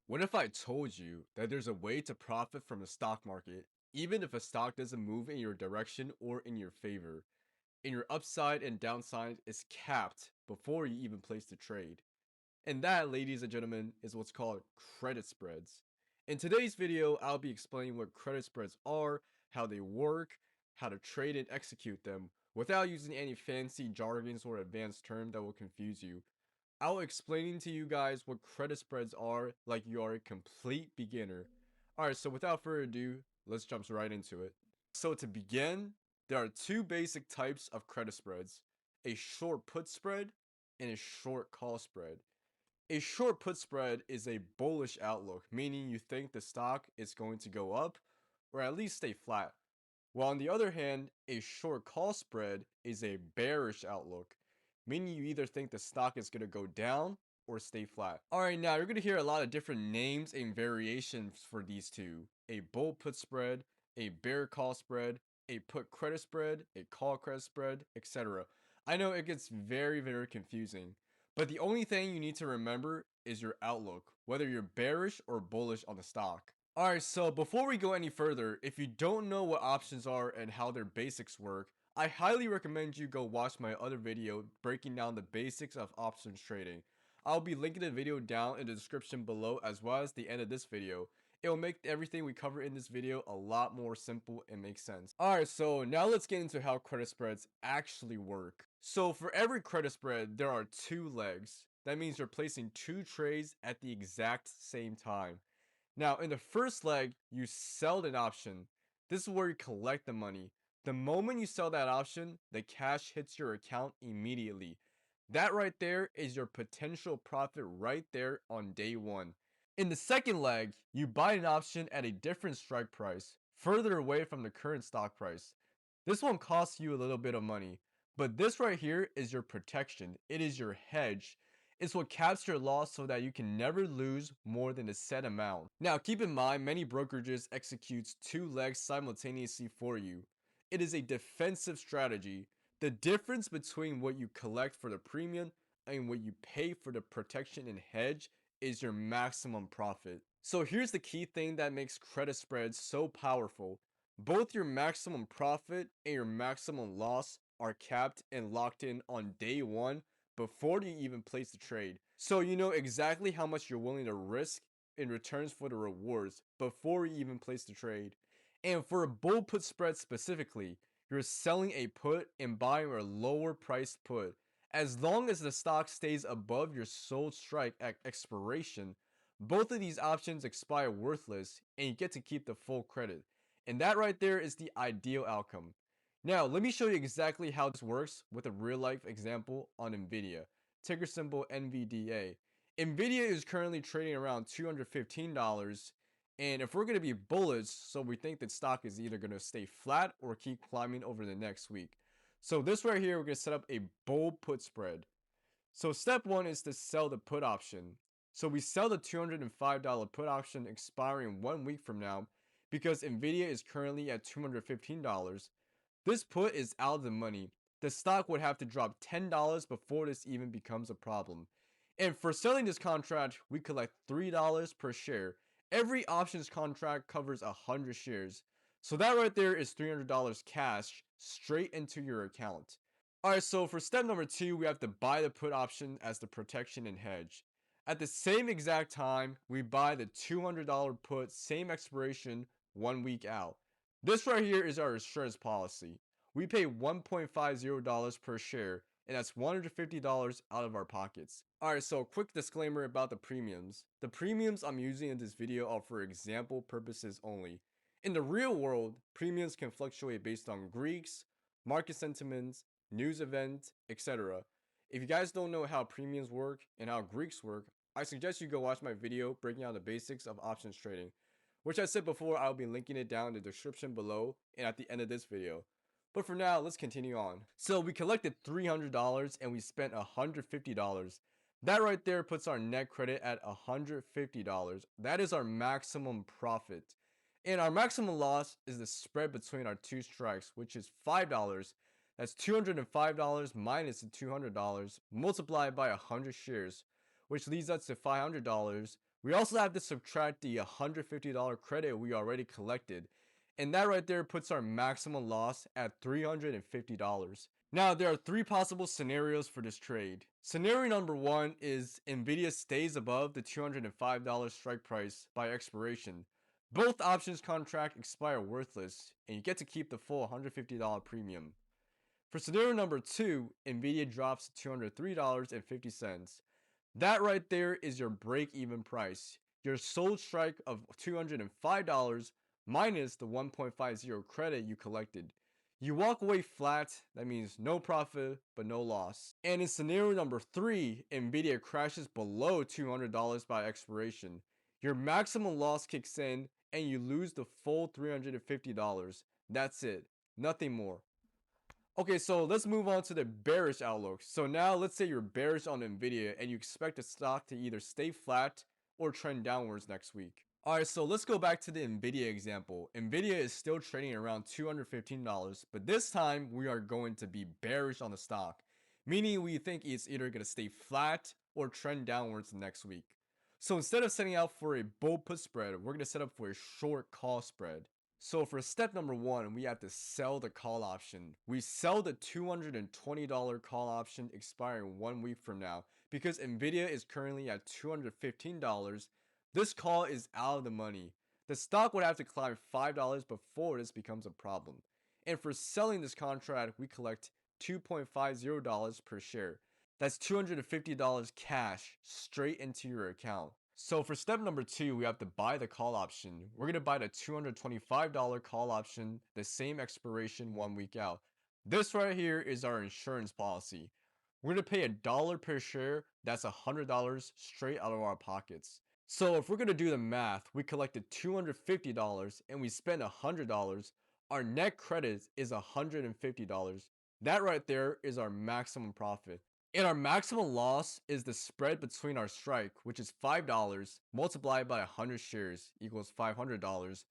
What if I told you that there's a way to profit from the stock market, even if a stock doesn't move in your direction or in your favor, and your upside and downside is capped before you even place the trade? And that, ladies and gentlemen, is what's called credit spreads. In today's video, I'll be explaining what credit spreads are, how they work, how to trade and execute them, without using any fancy jargons or advanced term that will confuse you. I'll explaining to you guys what credit spreads are like you are a complete beginner. Alright, so without further ado, let's jump right into it. So to begin, there are two basic types of credit spreads, a short put spread and a short call spread. A short put spread is a bullish outlook, meaning you think the stock is going to go up or at least stay flat. While on the other hand, a short call spread is a bearish outlook, meaning you either think the stock is going to go down or stay flat. Alright, now you're going to hear a lot of different names and variations for these two. A bull put spread, a bear call spread, a put credit spread, a call credit spread, etc. I know it gets very confusing, but the only thing you need to remember is your outlook, whether you're bearish or bullish on the stock. Alright, so before we go any further, if you don't know what options are and how their basics work, I highly recommend you go watch my other video breaking down the basics of options trading. I'll be linking the video down in the description below as well as the end of this video. It will make everything we cover in this video a lot more simple and make sense. Alright, so now let's get into how credit spreads actually work. So for every credit spread, there are two legs. That means you're placing two trades at the exact same time. Now, in the first leg, you sell an option. This is where you collect the money. The moment you sell that option, the cash hits your account immediately. That right there is your potential profit right there on day one. In the second leg, you buy an option at a different strike price, further away from the current stock price. This one costs you a little bit of money, but this right here is your protection. It is your hedge. It's what caps your loss so that you can never lose more than a set amount. Now keep in mind, many brokerages executes two legs simultaneously for you. It is a defensive strategy. The difference between what you collect for the premium and what you pay for the protection and hedge is your maximum profit. So here's the key thing that makes credit spreads so powerful. Both your maximum profit and your maximum loss are capped and locked in on day one before you even place the trade. So you know exactly how much you're willing to risk in returns for the rewards before you even place the trade. And for a bull put spread specifically, you're selling a put and buying a lower priced put. As long as the stock stays above your sold strike at expiration, both of these options expire worthless and you get to keep the full credit. And that right there is the ideal outcome. Now, let me show you exactly how this works with a real life example on Nvidia, ticker symbol NVDA. Nvidia is currently trading around $215, and if we're going to be bullish, so we think that stock is either going to stay flat or keep climbing over the next week. So this right here, we're going to set up a bull put spread. So step one is to sell the put option. So we sell the $205 put option expiring 1 week from now because Nvidia is currently at $215. This put is out of the money. The stock would have to drop $10 before this even becomes a problem. And for selling this contract, we collect $3 per share. Every options contract covers 100 shares. So that right there is $300 cash straight into your account. Alright, so for step number 2, we have to buy the put option as the protection and hedge. At the same exact time, we buy the $200 put, same expiration, 1 week out. This right here is our insurance policy. We pay $1.50 per share, and that's $150 out of our pockets. Alright, so quick disclaimer about the premiums. The premiums I'm using in this video are for example purposes only. In the real world, premiums can fluctuate based on Greeks, market sentiments, news events, etc. If you guys don't know how premiums work and how Greeks work, I suggest you go watch my video breaking down the basics of options trading, which I said before I'll be linking it down in the description below and at the end of this video. But for now, let's continue on. So we collected $300 and we spent $150. That right there puts our net credit at $150. That is our maximum profit. And our maximum loss is the spread between our two strikes, which is $5. That's $205 minus the $200 multiplied by 100 shares, which leads us to $500, We also have to subtract the $150 credit we already collected, and that right there puts our maximum loss at $350. Now, there are three possible scenarios for this trade. Scenario number one is Nvidia stays above the $205 strike price by expiration. Both options contract expire worthless, and you get to keep the full $150 premium. For scenario number two, Nvidia drops to $203.50. That right there is your break-even price. Your sold strike of $205 minus the 1.50 credit you collected. You walk away flat, that means no profit but no loss. And in scenario number three, Nvidia crashes below $200 by expiration. Your maximum loss kicks in and you lose the full $350. That's it, nothing more. Okay, so let's move on to the bearish outlook. So now let's say you're bearish on Nvidia and you expect the stock to either stay flat or trend downwards next week. Alright, so let's go back to the Nvidia example. Nvidia is still trading around $215, but this time we are going to be bearish on the stock, meaning we think it's either going to stay flat or trend downwards next week. So instead of setting out for a bull put spread, we're going to set up for a short call spread. So for step number one, we have to sell the call option. We sell the $220 call option expiring 1 week from now. Because Nvidia is currently at $215, this call is out of the money. The stock would have to climb $5 before this becomes a problem. And for selling this contract, we collect $2.50 per share. That's $250 cash straight into your account. So for step number two, we have to buy the call option. We're going to buy the $225 call option, the same expiration 1 week out. This right here is our insurance policy. We're going to pay $1 per share. That's $100 straight out of our pockets. So if we're going to do the math, we collected $250 and we spent $100. Our net credit is $150. That right there is our maximum profit. And our maximum loss is the spread between our strike, which is $5 multiplied by 100 shares equals $500.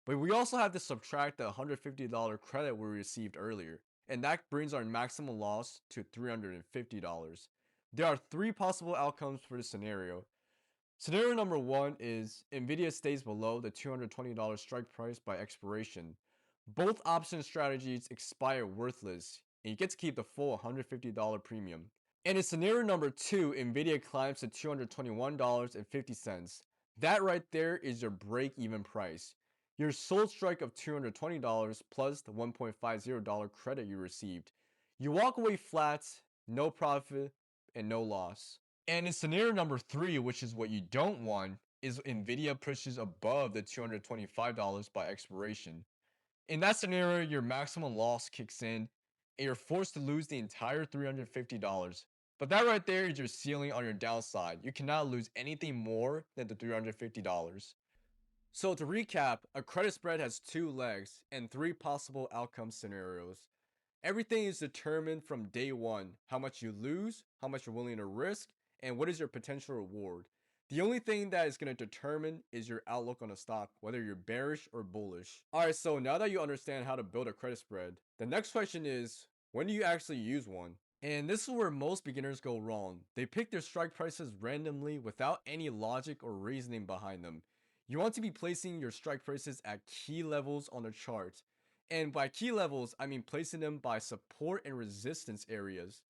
But we also have to subtract the $150 credit we received earlier, and that brings our maximum loss to $350. There are three possible outcomes for this scenario. Scenario number one is Nvidia stays below the $220 strike price by expiration. Both option strategies expire worthless, and you get to keep the full $150 premium. And in scenario number two, Nvidia climbs to $221.50. That right there is your break-even price. Your sold strike of $220 plus the $1.50 credit you received. You walk away flat, no profit, and no loss. And in scenario number three, which is what you don't want, is Nvidia pushes above the $225 by expiration. In that scenario, your maximum loss kicks in and you're forced to lose the entire $350. But that right there is your ceiling on your downside. You cannot lose anything more than the $350. So to recap, a credit spread has two legs and three possible outcome scenarios. Everything is determined from day one: how much you lose, how much you're willing to risk, and what is your potential reward. The only thing that is going to determine is your outlook on a stock, whether you're bearish or bullish. Alright, so now that you understand how to build a credit spread, the next question is, when do you actually use one? And this is where most beginners go wrong. They pick their strike prices randomly without any logic or reasoning behind them. You want to be placing your strike prices at key levels on the chart. And by key levels, I mean placing them by support and resistance areas.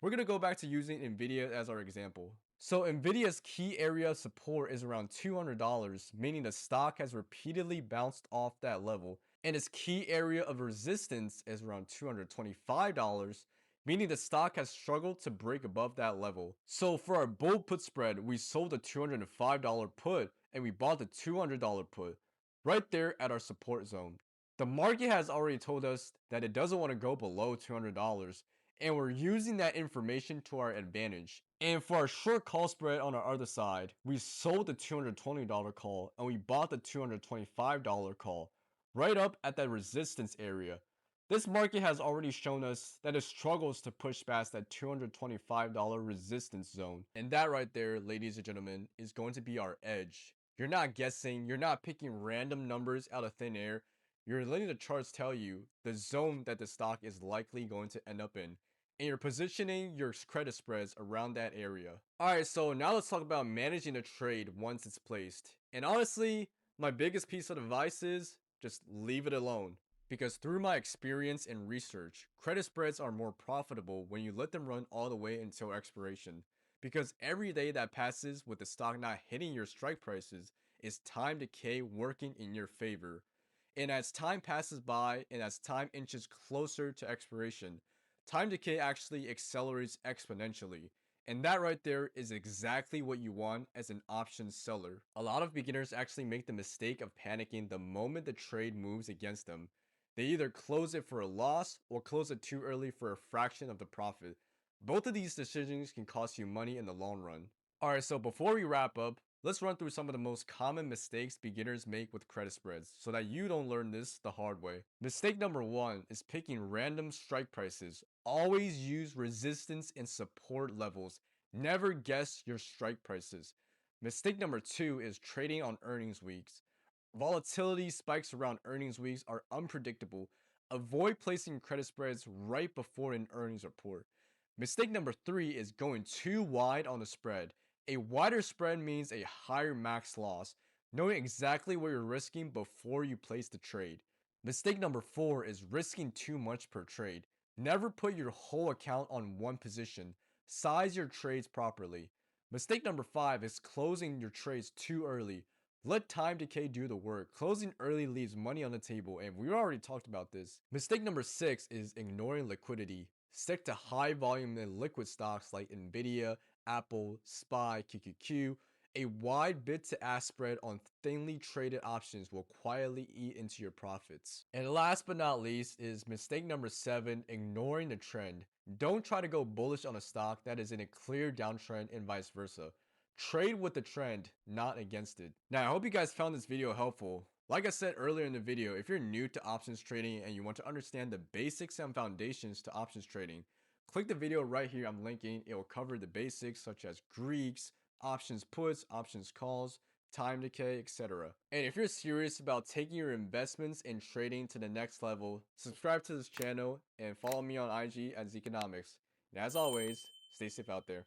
We're going to go back to using Nvidia as our example. So Nvidia's key area of support is around $200, meaning the stock has repeatedly bounced off that level. And its key area of resistance is around $225, meaning the stock has struggled to break above that level. So for our bull put spread, we sold the $205 put and we bought the $200 put right there at our support zone. The market has already told us that it doesn't want to go below $200, and we're using that information to our advantage. And for our short call spread on our other side, we sold the $220 call and we bought the $225 call right up at that resistance area. This market has already shown us that it struggles to push past that $225 resistance zone. And that right there, ladies and gentlemen, is going to be our edge. You're not guessing, you're not picking random numbers out of thin air. You're letting the charts tell you the zone that the stock is likely going to end up in. and you're positioning your credit spreads around that area. Alright, so now let's talk about managing a trade once it's placed. And honestly, my biggest piece of advice is just leave it alone. Because through my experience and research, credit spreads are more profitable when you let them run all the way until expiration. Because every day that passes with the stock not hitting your strike prices is time decay working in your favor. And as time passes by and as time inches closer to expiration, time decay actually accelerates exponentially. And that right there is exactly what you want as an options seller. A lot of beginners actually make the mistake of panicking the moment the trade moves against them. They either close it for a loss or close it too early for a fraction of the profit. Both of these decisions can cost you money in the long run. Alright, so before we wrap up, let's run through some of the most common mistakes beginners make with credit spreads so that you don't learn this the hard way. Mistake number 1 is picking random strike prices. Always use resistance and support levels. Never guess your strike prices. Mistake number 2 is trading on earnings weeks. Volatility spikes around earnings weeks are unpredictable. Avoid placing credit spreads right before an earnings report. Mistake number 3 is going too wide on the spread. A wider spread means a higher max loss. Knowing exactly what you're risking before you place the trade. Mistake number 4 is risking too much per trade. Never put your whole account on one position. Size your trades properly. Mistake number 5 is closing your trades too early. Let time decay do the work. Closing early leaves money on the table, and we already talked about this. Mistake number 6 is ignoring liquidity. Stick to high volume and liquid stocks like Nvidia, Apple, SPY, QQQ. A wide bid to ask spread on thinly traded options will quietly eat into your profits. And last but not least is mistake number 7, ignoring the trend. Don't try to go bullish on a stock that is in a clear downtrend and vice versa. Trade with the trend, not against it. Now, I hope you guys found this video helpful. Like I said earlier in the video, if you're new to options trading and you want to understand the basics and foundations to options trading, click the video right here I'm linking. It will cover the basics such as Greeks, options puts, options calls, time decay, etc. And if you're serious about taking your investments and trading to the next level, subscribe to this channel and follow me on IG as Economics. And as always, stay safe out there.